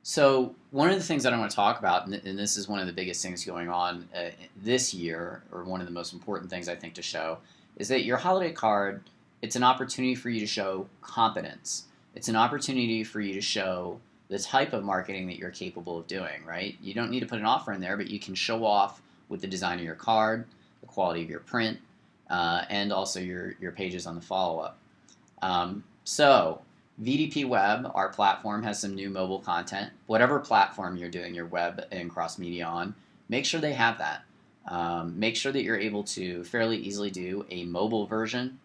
So one of the things that I want to talk about, and this is one of the biggest things going on this year, or one of the most important things I think to show, is that your holiday card, it's an opportunity for you to show competence. It's an opportunity for you to show the type of marketing that you're capable of doing, right? You don't need to put an offer in there, but you can show off with the design of your card, the quality of your print, and also your pages on the follow-up. So VDP Web, our platform, has some new mobile content. Whatever platform you're doing your web and cross media on, make sure they have that. Make sure that you're able to fairly easily do a mobile version,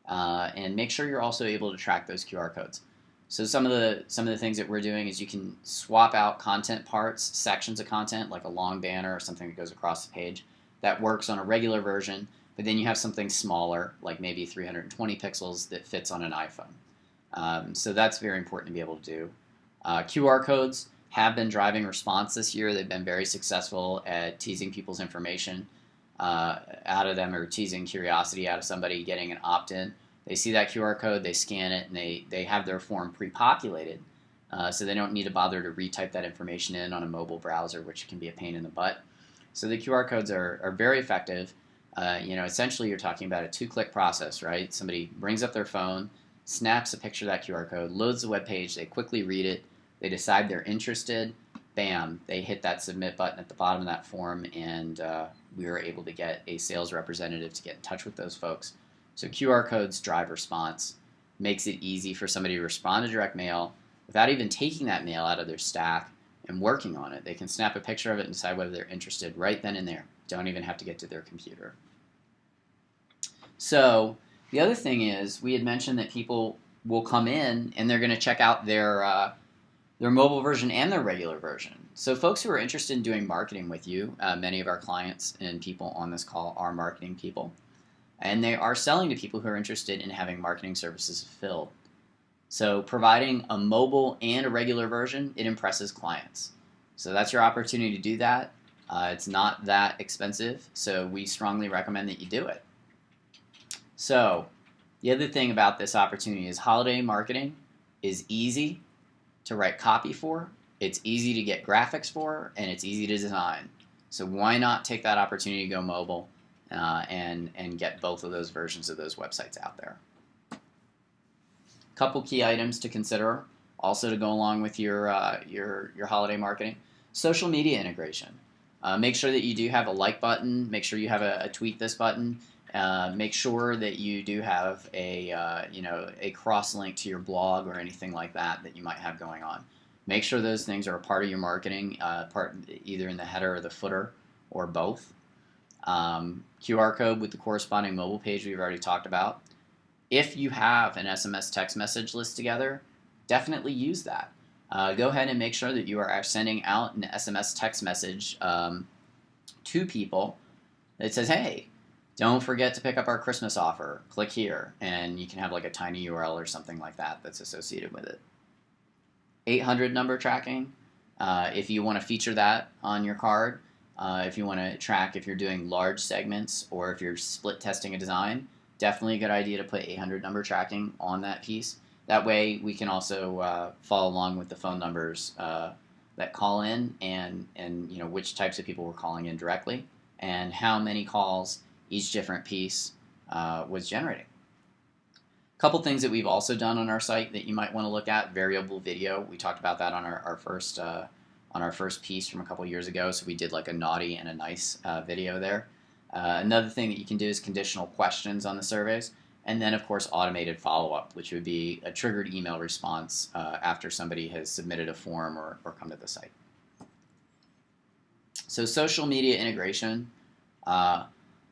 and make sure you're also able to track those QR codes. So some of the things that we're doing is you can swap out content parts, sections of content, like a long banner or something that goes across the page. That works on a regular version, but then you have something smaller, like maybe 320 pixels, that fits on an iPhone. So that's very important to be able to do. QR codes have been driving response this year. They've been very successful at teasing people's information out of them, or teasing curiosity out of somebody getting an opt-in. They see that QR code, they scan it, and they have their form pre-populated, so they don't need to bother to retype that information in on a mobile browser, which can be a pain in the butt. So the QR codes are very effective. Essentially you're talking about a two-click process, right? Somebody brings up their phone, snaps a picture of that QR code, loads the web page, they quickly read it, they decide they're interested, bam, they hit that submit button at the bottom of that form, and we were able to get a sales representative to get in touch with those folks. So QR codes drive response, makes it easy for somebody to respond to direct mail without even taking that mail out of their stack and working on it. They can snap a picture of it and decide whether they're interested right then and there. Don't even have to get to their computer. So the other thing is, we had mentioned that people will come in and they're going to check out their mobile version and their regular version. So folks who are interested in doing marketing with you, many of our clients and people on this call are marketing people, and they are selling to people who are interested in having marketing services fulfilled. So providing a mobile and a regular version, it impresses clients. So that's your opportunity to do that. It's not that expensive, so we strongly recommend that you do it. So the other thing about this opportunity is holiday marketing is easy to write copy for, it's easy to get graphics for, and it's easy to design. So why not take that opportunity to go mobile and get both of those versions of those websites out there. Couple key items to consider also to go along with your holiday marketing. Social media integration. Make sure that you do have a like button. Make sure you have a tweet this button. Make sure that you do have a cross link to your blog or anything like that you might have going on. Make sure those things are a part of your marketing, either in the header or the footer, or both. QR code with the corresponding mobile page we've already talked about. If you have an SMS text message list together, definitely use that. Go ahead and make sure that you are sending out an SMS text message to people that says, hey, don't forget to pick up our Christmas offer. Click here, and you can have like a tiny URL or something like that that's associated with it. 800 number tracking, if you want to feature that on your card, if you want to track if you're doing large segments or if you're split testing a design, definitely a good idea to put 800 number tracking on that piece. That way we can also follow along with the phone numbers that call in, and which types of people were calling in directly and how many calls each different piece was generating. A couple things that we've also done on our site that you might want to look at: variable video. We talked about that on our first piece from a couple years ago. So we did like a naughty and a nice video there. Another thing that you can do is conditional questions on the surveys, and then of course automated follow-up, which would be a triggered email response after somebody has submitted a form or come to the site. So social media integration.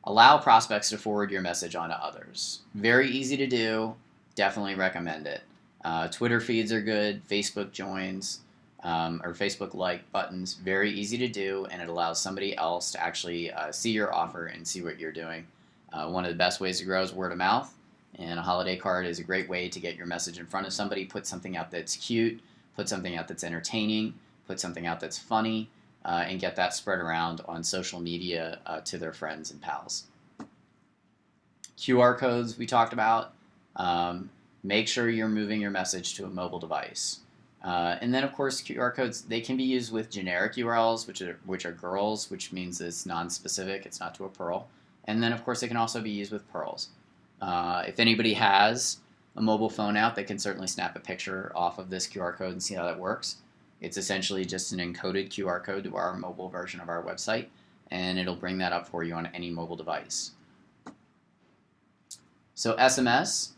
Allow prospects to forward your message on to others. Very easy to do. Definitely recommend it. Twitter feeds are good. Facebook joins or Facebook like buttons. Very easy to do, and it allows somebody else to actually see your offer and see what you're doing. One of the best ways to grow is word of mouth, and a holiday card is a great way to get your message in front of somebody. Put something out that's cute. Put something out that's entertaining. Put something out that's funny. And get that spread around on social media to their friends and pals. QR codes we talked about. Make sure you're moving your message to a mobile device. And then, of course, QR codes, they can be used with generic URLs, which are girls, which means it's non-specific, it's not to a pearl. And then, of course, they can also be used with pearls. If anybody has a mobile phone out, they can certainly snap a picture off of this QR code and see how that works. It's essentially just an encoded QR code to our mobile version of our website, and it'll bring that up for you on any mobile device. So SMS.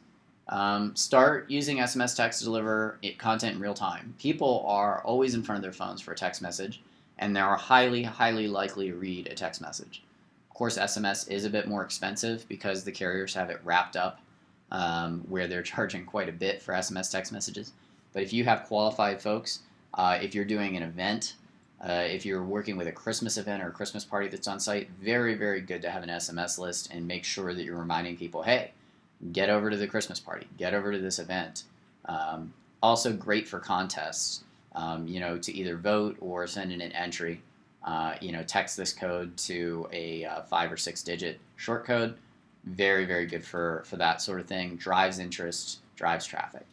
Start using SMS text to deliver content in real time. People are always in front of their phones for a text message, and they are highly, highly likely to read a text message. Of course, SMS is a bit more expensive because the carriers have it wrapped up where they're charging quite a bit for SMS text messages. But if you have qualified folks, if you're doing an event, if you're working with a Christmas event or a Christmas party that's on site, very, very good to have an SMS list and make sure that you're reminding people, hey, get over to the Christmas party, get over to this event. Also great for contests, to either vote or send in an entry. Text this code to a 5 or 6 digit short code. Very, very good for that sort of thing. Drives interest, drives traffic.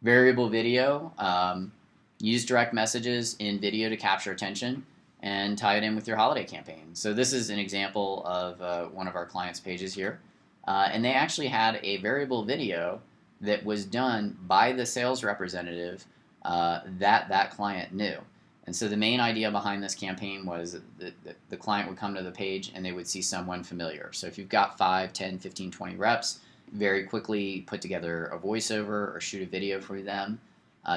Variable video. Use direct messages in video to capture attention and tie it in with your holiday campaign. So this is an example of one of our clients' pages here. And they actually had a variable video that was done by the sales representative that client knew. And so the main idea behind this campaign was that the client would come to the page and they would see someone familiar. So if you've got 5, 10, 15, 20 reps, very quickly put together a voiceover or shoot a video for them.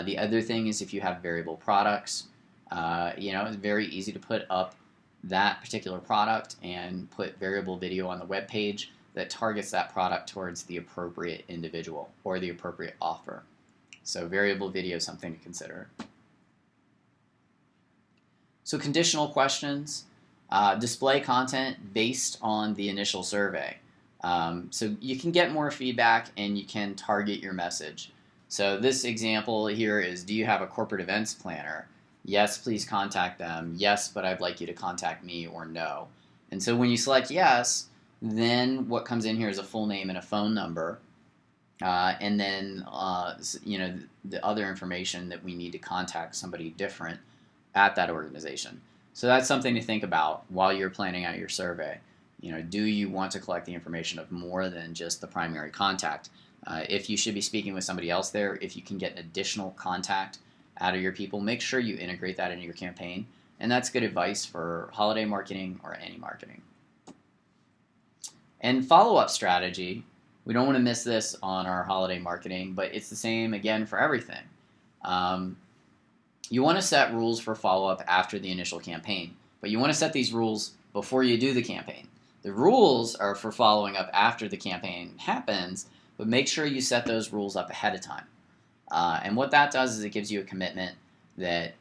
The other thing is if you have variable products, it's very easy to put up that particular product and put variable video on the web page that targets that product towards the appropriate individual or the appropriate offer. So variable video is something to consider. So conditional questions, display content based on the initial survey. So you can get more feedback and you can target your message. So this example here is, do you have a corporate events planner? Yes, please contact them. Yes, but I'd like you to contact me, or no. And so when you select yes, then what comes in here is a full name and a phone number. And then the other information that we need to contact somebody different at that organization. So that's something to think about while you're planning out your survey. Do you want to collect the information of more than just the primary contact? If you should be speaking with somebody else there, if you can get an additional contact out of your people, make sure you integrate that into your campaign. And that's good advice for holiday marketing or any marketing. And follow-up strategy, we don't want to miss this on our holiday marketing, but it's the same again for everything. You want to set rules for follow-up after the initial campaign, but you want to set these rules before you do the campaign. The rules are for following up after the campaign happens, but make sure you set those rules up ahead of time. And what that does is it gives you a commitment that,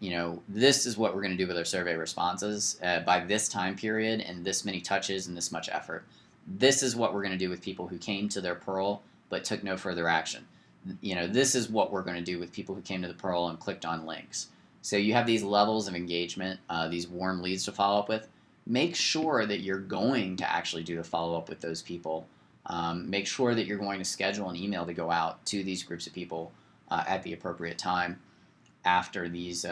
this is what we're going to do with our survey responses by this time period and this many touches and this much effort. This is what we're going to do with people who came to their Pearl but took no further action. This is what we're going to do with people who came to the Pearl and clicked on links. So you have these levels of engagement, these warm leads to follow up with. Make sure that you're going to actually do a follow-up with those people. Make sure that you're going to schedule an email to go out to these groups of people at the appropriate time after these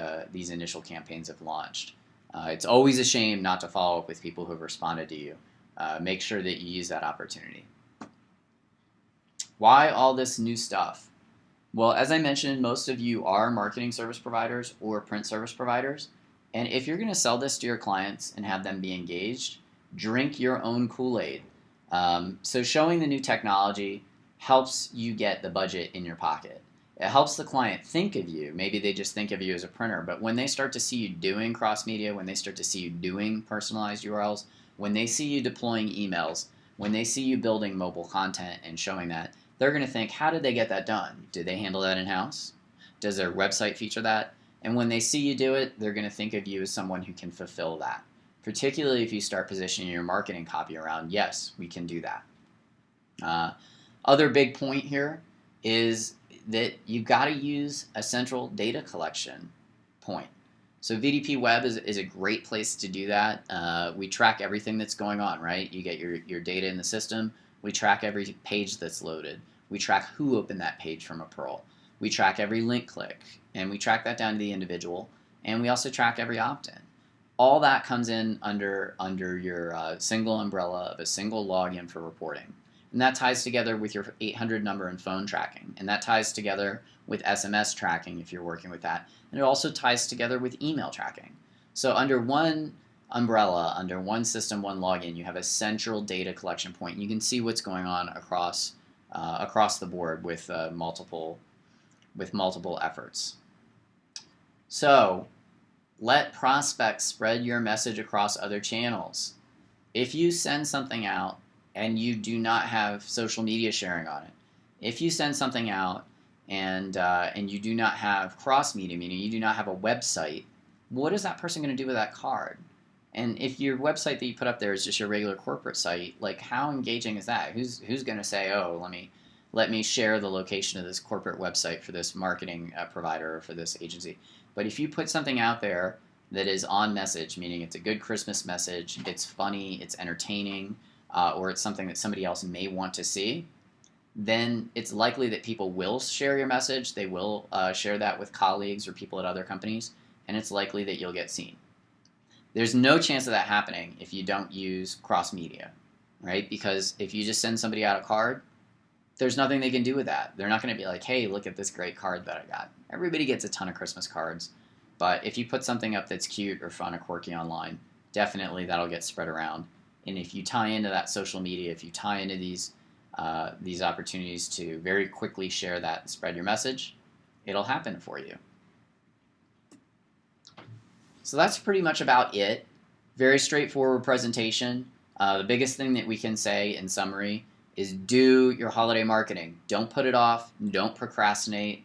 initial campaigns have launched. It's always a shame not to follow up with people who have responded to you. Make sure that you use that opportunity. Why all this new stuff? Well, as I mentioned, most of you are marketing service providers or print service providers. And if you're going to sell this to your clients and have them be engaged, drink your own Kool-Aid. So showing the new technology helps you get the budget in your pocket. It helps the client think of you. Maybe they just think of you as a printer, but when they start to see you doing cross-media, when they start to see you doing personalized URLs, when they see you deploying emails, when they see you building mobile content and showing that, they're going to think, how did they get that done? Did they handle that in-house? Does their website feature that? And when they see you do it, they're going to think of you as someone who can fulfill that. Particularly if you start positioning your marketing copy around, yes, we can do that. Other big point here is that you've got to use a central data collection point. So VDP Web is a great place to do that. We track everything that's going on, right? You get your data in the system. We track every page that's loaded. We track who opened that page from a Pearl. We track every link click, and we track that down to the individual, and we also track every opt-in. All that comes in under your single umbrella of a single login for reporting. And that ties together with your 800 number and phone tracking. And that ties together with SMS tracking if you're working with that. And it also ties together with email tracking. So under one umbrella, under one system, one login, you have a central data collection point. And you can see what's going on across the board with multiple efforts. So let prospects spread your message across other channels. If you send something out and you do not have social media sharing on it, if you send something out and you do not have cross-media, meaning you do not have a website, what is that person going to do with that card? And if your website that you put up there is just your regular corporate site, like how engaging is that? Who's going to say, oh, let me share the location of this corporate website for this marketing provider or for this agency? But if you put something out there that is on message, meaning it's a good Christmas message, it's funny, it's entertaining, or it's something that somebody else may want to see, then it's likely that people will share your message. They will share that with colleagues or people at other companies, and it's likely that you'll get seen. There's no chance of that happening if you don't use cross-media, right? Because if you just send somebody out a card, there's nothing they can do with that. They're not going to be like, hey, look at this great card that I got. Everybody gets a ton of Christmas cards. But if you put something up that's cute or fun or quirky online, definitely that'll get spread around. And if you tie into that social media, if you tie into these opportunities to very quickly share that and spread your message, it'll happen for you. So that's pretty much about it. Very straightforward presentation. The biggest thing that we can say in summary is do your holiday marketing. Don't put it off. Don't procrastinate.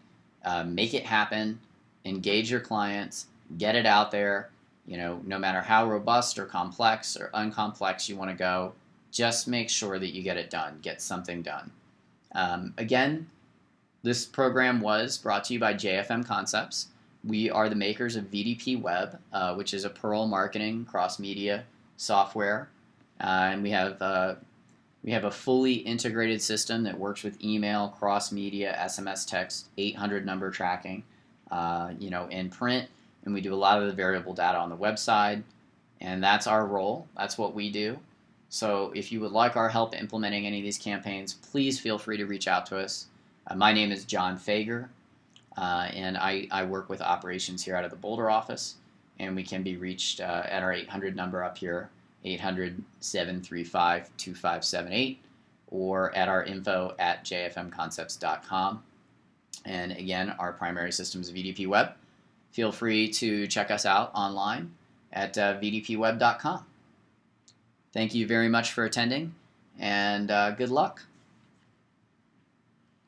Make it happen. Engage your clients. Get it out there. No matter how robust or complex or uncomplex you want to go, just make sure that you get it done. Get something done. Again, this program was brought to you by JFM Concepts. We are the makers of VDP Web, which is a Perl marketing cross-media software, and we have a fully integrated system that works with email, cross-media, SMS text, 800 number tracking, in print, and we do a lot of the variable data on the website, and that's our role. That's what we do. So if you would like our help implementing any of these campaigns, please feel free to reach out to us. My name is John Fager, and I work with operations here out of the Boulder office, and we can be reached at our 800 number up here, 800-735-2578, or at our info@jfmconcepts.com. And again, our primary system is VDP Web. Feel free to check us out online at vdpweb.com. Thank you very much for attending, and good luck.